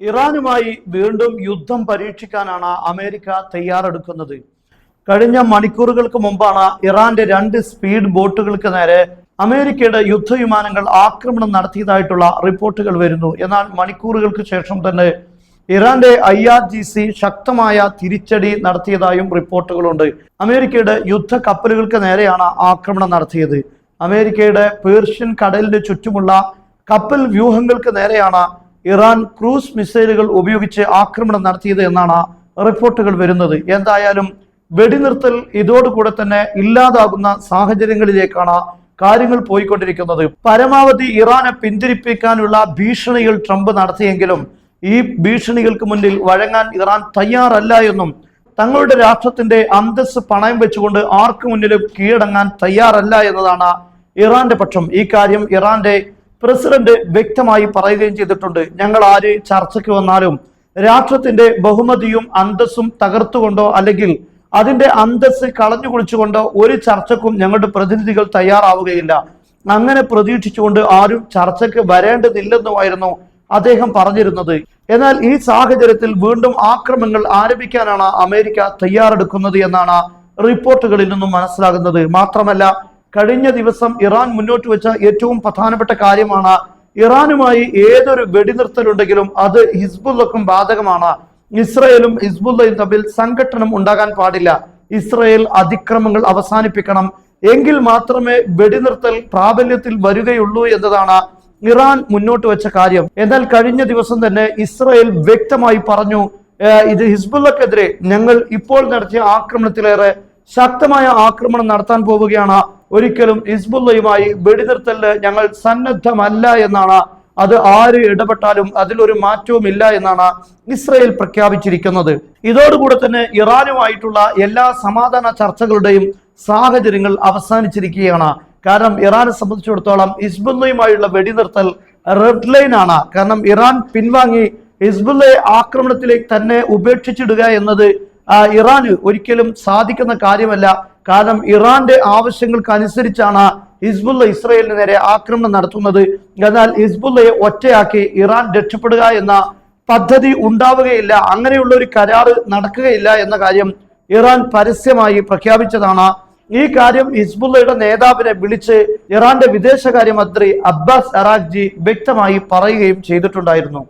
ഇറാനുമായി വീണ്ടും യുദ്ധം പരീക്ഷിക്കാനാണ് അമേരിക്ക തയ്യാറെടുക്കുന്നത്. കഴിഞ്ഞ മണിക്കൂറുകൾക്ക് മുമ്പാണ് ഇറാന്റെ 2 സ്പീഡ് ബോട്ടുകൾക്ക് നേരെ അമേരിക്കയുടെ യുദ്ധവിമാനങ്ങൾ ആക്രമണം നടത്തിയതായിട്ടുള്ള റിപ്പോർട്ടുകൾ വരുന്നു. എന്നാൽ മണിക്കൂറുകൾക്ക് ശേഷം തന്നെ ഇറാന്റെ IRGC ശക്തമായ തിരിച്ചടി നടത്തിയതായും റിപ്പോർട്ടുകളുണ്ട്. അമേരിക്കയുടെ യുദ്ധ കപ്പലുകൾക്ക് നേരെയാണ് ആക്രമണം നടത്തിയത്. അമേരിക്കയുടെ പേർഷ്യൻ കടലിന് ചുറ്റുമുള്ള കപ്പൽ വ്യൂഹങ്ങൾക്ക് നേരെയാണ് ഇറാൻ ക്രൂസ് മിസൈലുകൾ ഉപയോഗിച്ച് ആക്രമണം നടത്തിയത് എന്നാണ് റിപ്പോർട്ടുകൾ വരുന്നത്. എന്തായാലും വെടിനിർത്തൽ ഇതോടുകൂടെ തന്നെ ഇല്ലാതാകുന്ന സാഹചര്യങ്ങളിലേക്കാണ് കാര്യങ്ങൾ പോയിക്കൊണ്ടിരിക്കുന്നത്. പരമാവധി ഇറാനെ പിന്തിരിപ്പിക്കാനുള്ള ഭീഷണികൾ ട്രംപ് നടത്തിയെങ്കിലും ഈ ഭീഷണികൾക്ക് മുന്നിൽ വഴങ്ങാൻ ഇറാൻ തയ്യാറല്ല എന്നും തങ്ങളുടെ രാഷ്ട്രത്തിന്റെ അന്തസ്സ് പണയം വെച്ചുകൊണ്ട് ആർക്കു മുന്നിലും കീഴടങ്ങാൻ തയ്യാറല്ല എന്നതാണ് ഇറാന്റെ പക്ഷം. ഈ കാര്യം ഇറാന്റെ പ്രസിഡന്റ് വ്യക്തമായി പറയുകയും ചെയ്തിട്ടുണ്ട്. ഞങ്ങൾ ആര് ചർച്ചയ്ക്ക് വന്നാലും രാഷ്ട്രത്തിന്റെ ബഹുമതിയും അന്തസ്സും തകർത്തുകൊണ്ടോ അല്ലെങ്കിൽ അതിന്റെ അന്തസ്സ് കളഞ്ഞു കുളിച്ചുകൊണ്ടോ ഒരു ചർച്ചക്കും ഞങ്ങളുടെ പ്രതിനിധികൾ തയ്യാറാവുകയില്ല. അങ്ങനെ പ്രതീക്ഷിച്ചുകൊണ്ട് ആരും ചർച്ചയ്ക്ക് വരേണ്ടതില്ലെന്നുമായിരുന്നു അദ്ദേഹം പറഞ്ഞിരുന്നത്. എന്നാൽ ഈ സാഹചര്യത്തിൽ വീണ്ടും ആക്രമണങ്ങൾ ആരംഭിക്കാനാണ് അമേരിക്ക തയ്യാറെടുക്കുന്നത് എന്നാണ് റിപ്പോർട്ടുകളിൽ നിന്നും മനസ്സിലാകുന്നത്. മാത്രമല്ല, കഴിഞ്ഞ ദിവസം ഇറാൻ മുന്നോട്ട് വെച്ച ഏറ്റവും പ്രധാനപ്പെട്ട കാര്യമാണ് ഇറാനുമായി ഏതൊരു വെടിനിർത്തലുണ്ടെങ്കിലും അത് ഹിസ്ബുള്ളക്കും ബാധകമാണ്. ഇസ്രയേലും ഹിസ്ബുള്ളയും തമ്മിൽ സംഘട്ടനം ഉണ്ടാകാൻ പാടില്ല. ഇസ്രയേൽ അതിക്രമങ്ങൾ അവസാനിപ്പിക്കണം, എങ്കിൽ മാത്രമേ വെടിനിർത്തൽ പ്രാബല്യത്തിൽ വരികയുള്ളൂ എന്നതാണ് ഇറാൻ മുന്നോട്ട് വെച്ച കാര്യം. എന്നാൽ കഴിഞ്ഞ ദിവസം തന്നെ ഇസ്രയേൽ വ്യക്തമായി പറഞ്ഞു, ഇത് ഹിസ്ബുള്ളക്കെതിരെ ഞങ്ങൾ ഇപ്പോൾ നടത്തിയ ആക്രമണത്തിലേറെ ശക്തമായ ആക്രമണം നടത്താൻ പോവുകയാണ്. ഒരിക്കലും ഹിസ്ബുള്ളയുമായി വെടിനിർത്തലിന് ഞങ്ങൾ സന്നദ്ധമല്ല എന്നാണ്. അത് ആര് ഇടപെട്ടാലും അതിലൊരു മാറ്റവും ഇല്ല എന്നാണ് ഇസ്രയേൽ പ്രഖ്യാപിച്ചിരിക്കുന്നത്. ഇതോടുകൂടെ തന്നെ ഇറാനുമായിട്ടുള്ള എല്ലാ സമാധാന ചർച്ചകളുടെയും സാഹചര്യങ്ങൾ അവസാനിച്ചിരിക്കുകയാണ്. കാരണം ഇറാനെ സംബന്ധിച്ചിടത്തോളം ഹിസ്ബുള്ളയുമായുള്ള വെടിനിർത്തൽ റെഡ് ലൈൻ ആണ്. കാരണം ഇറാൻ പിൻവാങ്ങി ഹിസ്ബുള്ളയെ ആക്രമണത്തിലേക്ക് തന്നെ ഉപേക്ഷിച്ചിടുക എന്നത് ഇറാന് ഒരിക്കലും സാധിക്കുന്ന കാര്യമല്ല. കാരണം ഇറാന്റെ ആവശ്യങ്ങൾക്ക് അനുസരിച്ചാണ് ഹിസ്ബുള്ള ഇസ്രയേലിന് നേരെ ആക്രമണം നടത്തുന്നത്. എന്നാൽ ഹിസ്ബുള്ളയെ ഒറ്റയാക്കി ഇറാൻ രക്ഷപ്പെടുക എന്ന പദ്ധതി ഉണ്ടാവുകയില്ല, അങ്ങനെയുള്ള ഒരു കരാറ് നടക്കുകയില്ല എന്ന കാര്യം ഇറാൻ പരസ്യമായി പ്രഖ്യാപിച്ചതാണ്. ഈ കാര്യം ഹിസ്ബുള്ളയുടെ നേതാവിനെ വിളിച്ച് ഇറാന്റെ വിദേശകാര്യമന്ത്രി അബ്ബാസ് അറാഖ്ചി വ്യക്തമായി പറയുകയും ചെയ്തിട്ടുണ്ടായിരുന്നു.